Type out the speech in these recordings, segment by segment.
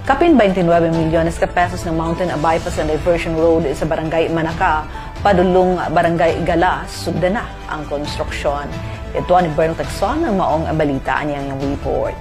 Kapin 29 milyones ka pesos ng Mountain Bypass and Diversion Road sa Barangay Manaka, padulong Barangay Gala, sugda na ang konstruksyon. Ito ni Berno Texon ang maong balita niyang report.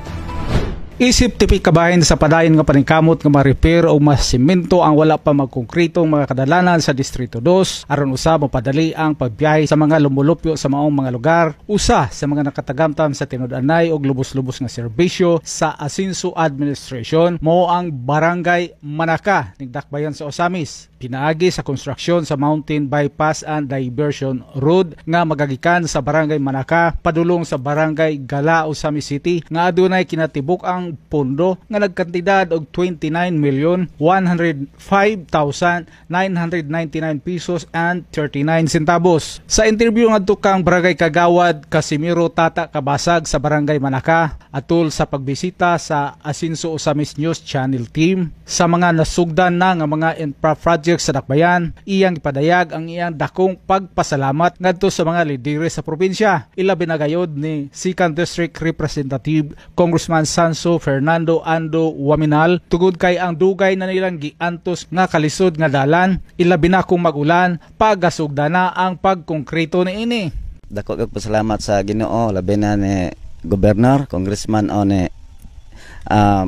Isip tipi kabahin sa padayon nga paningkamot nga ma-repair o masimento ang wala pa magkonkritong mga kadalanan sa Distrito 2 aron usab mapadali ang pagbiyahe sa mga lumulupyo sa maong mga lugar, usa sa mga nakatagamtam sa tinud-anay og lubos-lubos nga serbisyo sa Asinso Administration mao ang Barangay Manaka ning dakbayan sa Osamis. Pinaagi sa konstruksyon sa Mountain Bypass and Diversion Road nga magagikan sa Barangay Manaka padulong sa Barangay Gala, Osamis City nga adunay kinatibuk ang pondo nga nagkantidad og 29,105,999 pesos and 39 centavos. Sa interview ngadto kang Barangay Kagawad Casimiro Tata Kabasag sa Barangay Manaka atol sa pagbisita sa Asinso Osamis News Channel team sa mga nasugdan na nga mga infra projects sa dakbayan, iyang ipadayag ang iyang dakong pagpasalamat ngadto sa mga lidere sa probinsya. Ilabi na gayod ni 2nd District Representative Congressman Sanso Fernando Ando Waminal tugod kay ang dugay na nilang giantos nga kalisod nga dalan, ilabi na kung magulan pagasugda na ang pagkongkrito niini. Dako kag pasalamat sa Ginoo labi na ni Governor, Congressman o ni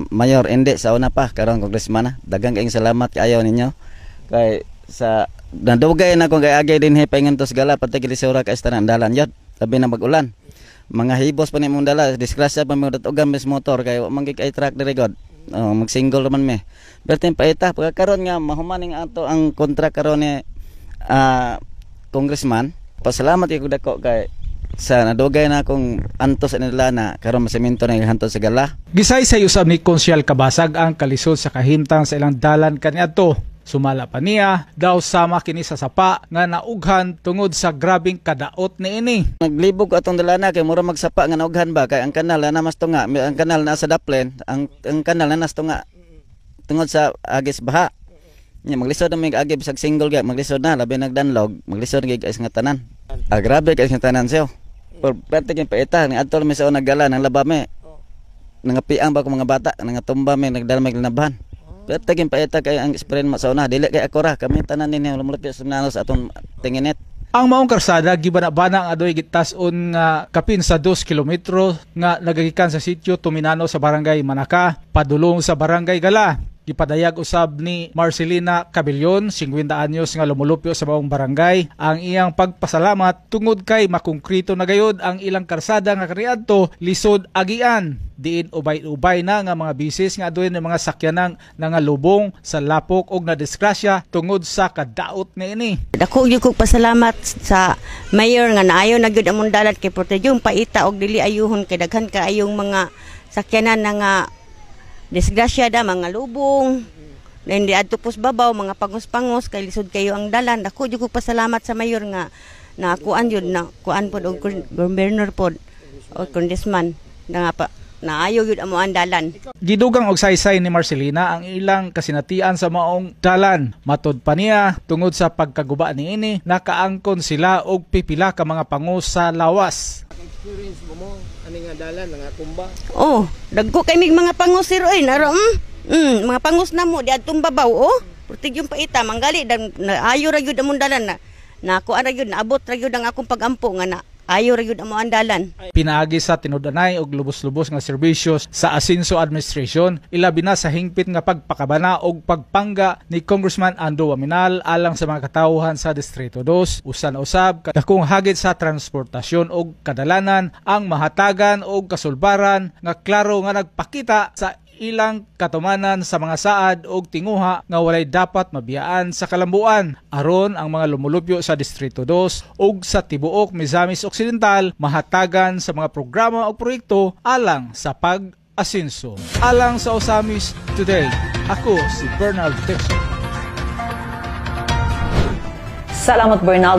Mayor Ende sa una pa karon Congressman na. Daghang kayong salamat kaayo ninyo kay sa nadugay na kung kay din hipaingon tos Gala pati gilisura ka istanan dalan yod labi na magulan. Mga hibos pa ni mong dala, disgrasya pa mo datugan mes motor kay wa man kay truck diri god. Mag-single naman me. Bertin paita pagkaron nga mahumaning ato ang kontra karon ni Congressman. Pasalamat gyud dako kay sa nadugay na akong antos nila na karon masemento na hantos sa Gala. Gisay sa usab ni Konsyal Kabasag ang kalisod sa kahimtang sa ilang dalan kaniadto. Sumala pa niya daw sama kini sa sapa nga naughan tungod sa grabing kadaot niini. Naglibog atong dalana kay mura magsapa nga naughan ba kay ang kanal na mas tunga, ang kanal na sa Daplen, ang kanal na nas tunga tungod sa agis baha. Nya maglisod na may agi bisag single ga maglisod na labi nagdanlog, maglisod gyud guys nga tanan. Grabe guys nga tanan siyo. Perte kay paita ni adtol mi sa Gala nang labame. Nangapiang ba ko mga bata, nangatumba mi nagdala may linabahan. Tagin paita kay ang sprain masauna dili kay ako ra kami tanan ninyo lumulupyo sa nanos atong tinginet. Ang maong karsada gibana-bana ang adoy gitas-on nga kapin sa 2 kilometro nga nagagikan sa sitio Tuminano sa Barangay Manaka padulong sa Barangay Gala. Gipadayag usab ni Marcelina Cabellon, 50 anyos nga lumulupyo sa maong barangay, ang iyang pagpasalamat tungod kay makongkrito na gayod ang ilang karsada nga kaniadto lisod agian. Diin ubay-ubay na nga mga bisis nga adoy ng mga sakyanang nangalubong sa lapok og nadisgrasya tungod sa kadaot niini. Dako gyud kog pasalamat sa mayor nga naayo na gyud among dalan kay portejong paita og dili ayuhon kay daghan kaayong mga sakyanan na nga disgrasya da mga lubong. Na hindi adto pos babaw mga pangos-pangos kay lisod kayo ang dalan. Dako gyud kog pasalamat sa mayor nga na kuan yun na kuan pod og governor pod o congressman na nga pa naayo yun amo ang dalan. Gidugang og saysay ni Marcelina ang ilang kasinatian sa maong dalan. Matod pa niya tungod sa pagkaguba niini nakaangkon sila og pipila ka mga pangos sa lawas. Experience mo ani nga dalan nga tumba. Oh, dagko kay mig mga pangos sir oy naro mga pangos na mo di adtong babaw oh. Purtig yung paita manggali dan ayo ra gyud among dalan na kuan ra gyud naabot ra gyud ang akong pagampo nga na ayo ra gyud amo ang dalan. Pinaagi sa tinud-anay og lubos-lubos nga serbisyo sa Asinso Administration, ilabi na sa hingpit nga pagpakabana og pagpangga ni Congressman Ando Waminal alang sa mga katawhan sa Distrito 2. Usa na usab dakong hagit sa transportasyon og kadalanan ang mahatagan og kasulbaran nga klaro nga nagpakita sa ilang katumanan sa mga saad og tinguha nga walay dapat mabiyaan sa kalambuan aron ang mga lumulupyo sa Distrito 2 ug sa tibuok Misamis Occidental mahatagan sa mga programa o proyekto alang sa pag-asinso. Alang sa Osamis Today, ako si Bernal Texon. Salamat Bernal.